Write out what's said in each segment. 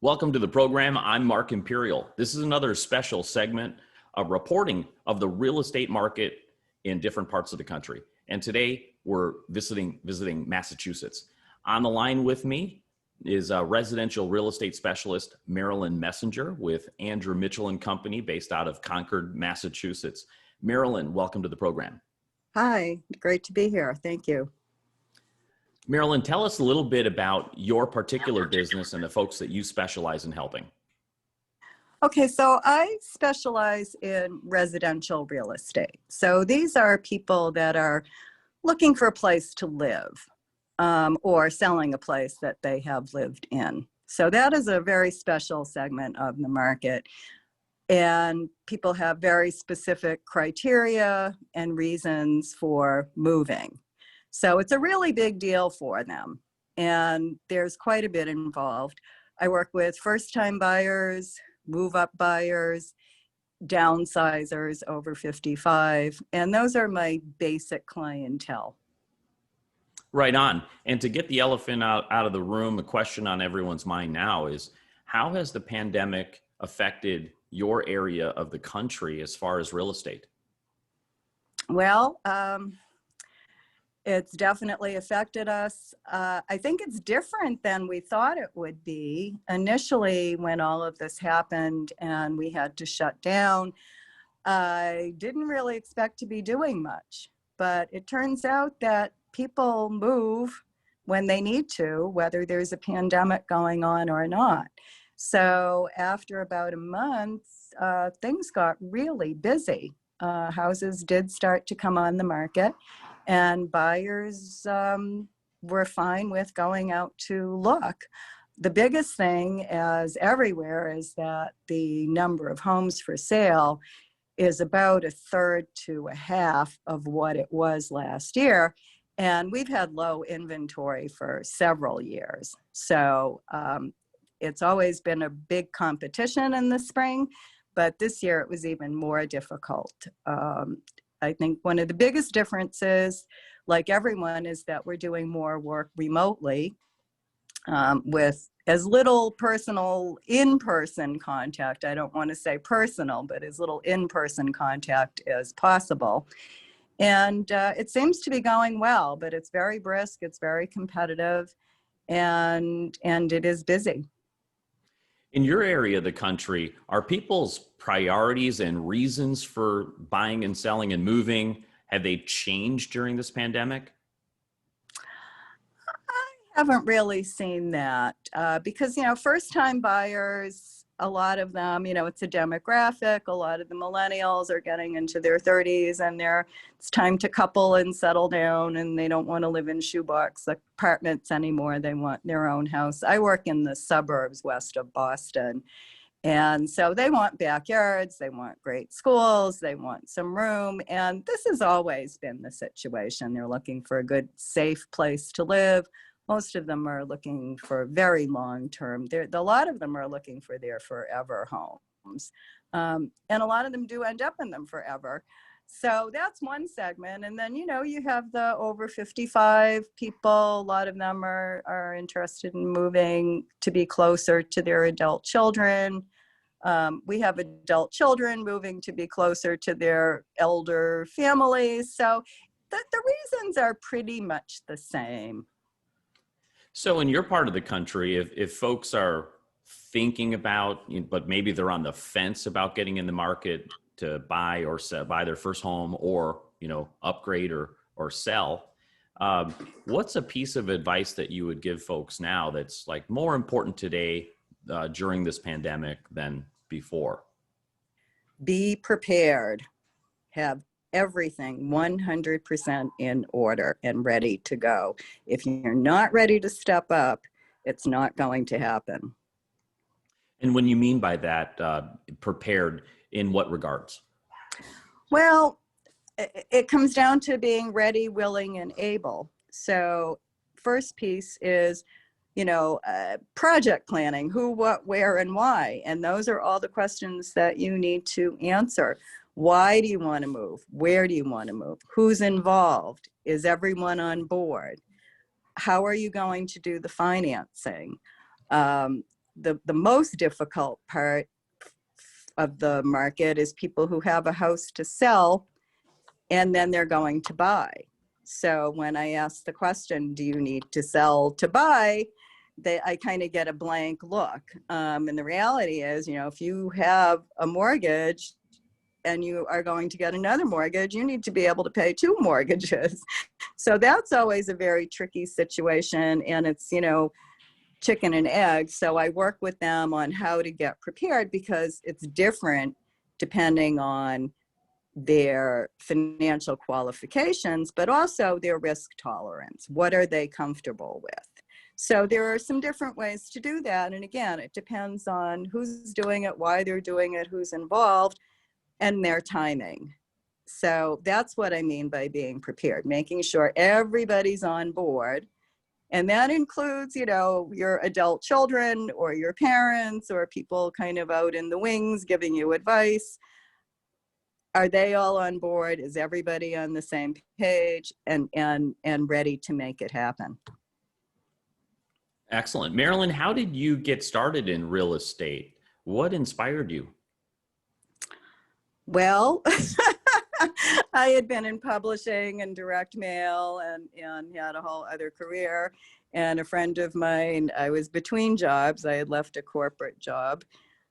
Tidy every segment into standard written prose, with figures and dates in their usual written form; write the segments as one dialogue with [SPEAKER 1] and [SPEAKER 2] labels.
[SPEAKER 1] Welcome to the program. I'm Mark Imperial. This is another special segment of reporting of the real estate market in different parts of the country. And today we're visiting Massachusetts. On the line with me is a residential real estate specialist, Marilyn Messenger, with Andrew Mitchell and Company, based out of Concord, Massachusetts. Marilyn, welcome to the program.
[SPEAKER 2] Hi, great to be here. Thank you.
[SPEAKER 1] Marilyn, tell us a little bit about your particular business and the folks that you specialize in helping.
[SPEAKER 2] Okay, so I specialize in residential real estate. So these are people that are looking for a place to live or selling a place that they have lived in. So that is a very special segment of the market. And people have very specific criteria and reasons for moving. So it's a really big deal for them. And there's quite a bit involved. I work with first-time buyers, move-up buyers, downsizers over 55, and those are my basic clientele.
[SPEAKER 1] Right on. And to get the elephant out of the room, the question on everyone's mind now is, how has the pandemic affected your area of the country as far as real estate?
[SPEAKER 2] Well, it's definitely affected us. I think it's different than we thought it would be. Initially, when all of this happened and we had to shut down, I didn't really expect to be doing much. But it turns out that people move when they need to, whether there's a pandemic going on or not. So after about a month, things got really busy. Houses did start to come on the market. And buyers were fine with going out to look. The biggest thing, as everywhere, is that the number of homes for sale is about a third to a half of what it was last year. And we've had low inventory for several years. So it's always been a big competition in the spring, but this year it was even more difficult. I think one of the biggest differences, like everyone, is that we're doing more work remotely with as little personal in-person contact. I don't want to say personal, but as little in-person contact as possible. And it seems to be going well, but it's very brisk, it's very competitive, and it is busy.
[SPEAKER 1] In your area of the country, are people's priorities and reasons for buying and selling and moving, have they changed during this pandemic?
[SPEAKER 2] I haven't really seen that because, first-time buyers, a lot of them, it's a demographic. A lot of the millennials are getting into their 30s and it's time to couple and settle down, and they don't want to live in shoebox apartments anymore. They want their own house. I work in the suburbs west of Boston. And so they want backyards, they want great schools, they want some room. And this has always been the situation. They're looking for a good, safe place to live. Most of them are looking for very long term. A lot of them are looking for their forever homes. And a lot of them do end up in them forever. So that's one segment. And then, you have the over 55 people. A lot of them are interested in moving to be closer to their adult children. We have adult children moving to be closer to their elder families. So the reasons are pretty much the same.
[SPEAKER 1] So in your part of the country, if folks are thinking about, but maybe they're on the fence about getting in the market to buy or buy their first home, or, upgrade or sell, what's a piece of advice that you would give folks now that's like more important today during this pandemic than before?
[SPEAKER 2] Be prepared. Have everything 100% in order and ready to go. If you're not ready to step up, it's not going to happen.
[SPEAKER 1] And when you mean by that, prepared, in what regards?
[SPEAKER 2] Well, it comes down to being ready, willing, and able. So first piece is, project planning: who, what, where, and why. And those are all the questions that you need to answer. Why do you want to move? Where do you want to move? Who's involved? Is everyone on board? How are you going to do the financing? the most difficult part of the market is people who have a house to sell and then they're going to buy. So when I ask the question, do you need to sell to buy? I kind of get a blank look. And the reality is, if you have a mortgage and you are going to get another mortgage, you need to be able to pay two mortgages. So that's always a very tricky situation. And it's, chicken and egg. So I work with them on how to get prepared, because it's different depending on their financial qualifications, but also their risk tolerance. What are they comfortable with? So there are some different ways to do that. And again, it depends on who's doing it, why they're doing it, who's involved, and their timing. So that's what I mean by being prepared, making sure everybody's on board. And that includes, your adult children or your parents or people kind of out in the wings giving you advice. Are they all on board? Is everybody on the same page and ready to make it happen?
[SPEAKER 1] Excellent. Marilyn, how did you get started in real estate? What inspired you?
[SPEAKER 2] Well, I had been in publishing and direct mail and had a whole other career. And a friend of mine, I was between jobs. I had left a corporate job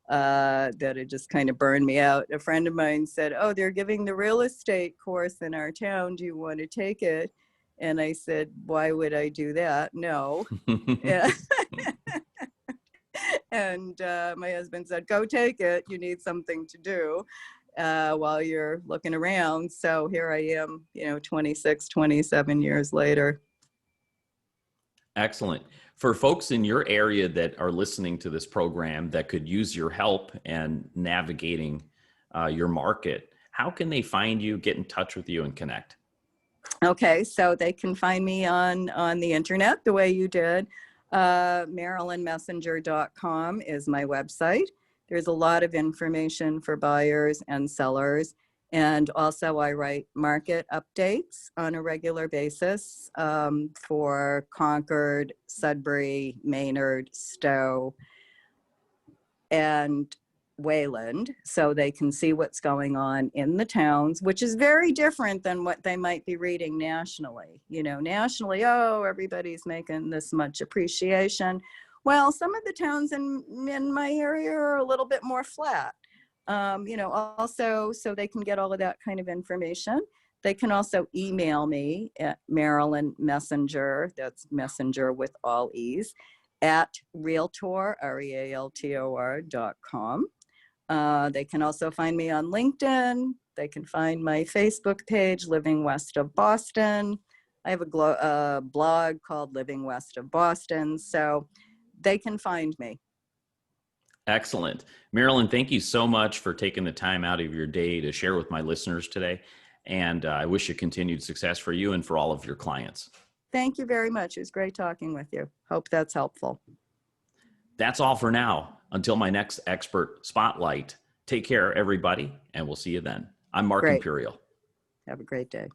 [SPEAKER 2] that had just kind of burned me out. A friend of mine said, "Oh, they're giving the real estate course in our town. Do you want to take it?" And I said, "Why would I do that? No." And my husband said, "Go take it. You need something to do while you're looking around." So here I am, 26, 27 years later.
[SPEAKER 1] Excellent. For folks in your area that are listening to this program that could use your help in navigating your market, how can they find you, get in touch with you, and connect?
[SPEAKER 2] Okay, so they can find me on the internet the way you did. Marilynmessenger.com is my website. There's a lot of information for buyers and sellers. And also I write market updates on a regular basis for Concord, Sudbury, Maynard, Stowe, and Wayland, so they can see what's going on in the towns, which is very different than what they might be reading nationally. Nationally, oh, everybody's making this much appreciation. Well, some of the towns in my area are a little bit more flat. Also, so they can get all of that kind of information. They can also email me at Marilyn Messenger, that's Messenger with all E's, at Realtor, REALTOR.com. They can also find me on LinkedIn. They can find my Facebook page, Living West of Boston. I have a blog called Living West of Boston, so they can find me.
[SPEAKER 1] Excellent. Marilyn, thank you so much for taking the time out of your day to share with my listeners today. And I wish you continued success for you and for all of your clients.
[SPEAKER 2] Thank you very much. It was great talking with you. Hope that's helpful.
[SPEAKER 1] That's all for now. Until my next expert spotlight, take care, everybody, and we'll see you then. I'm Mark Imperial.
[SPEAKER 2] Have a great day.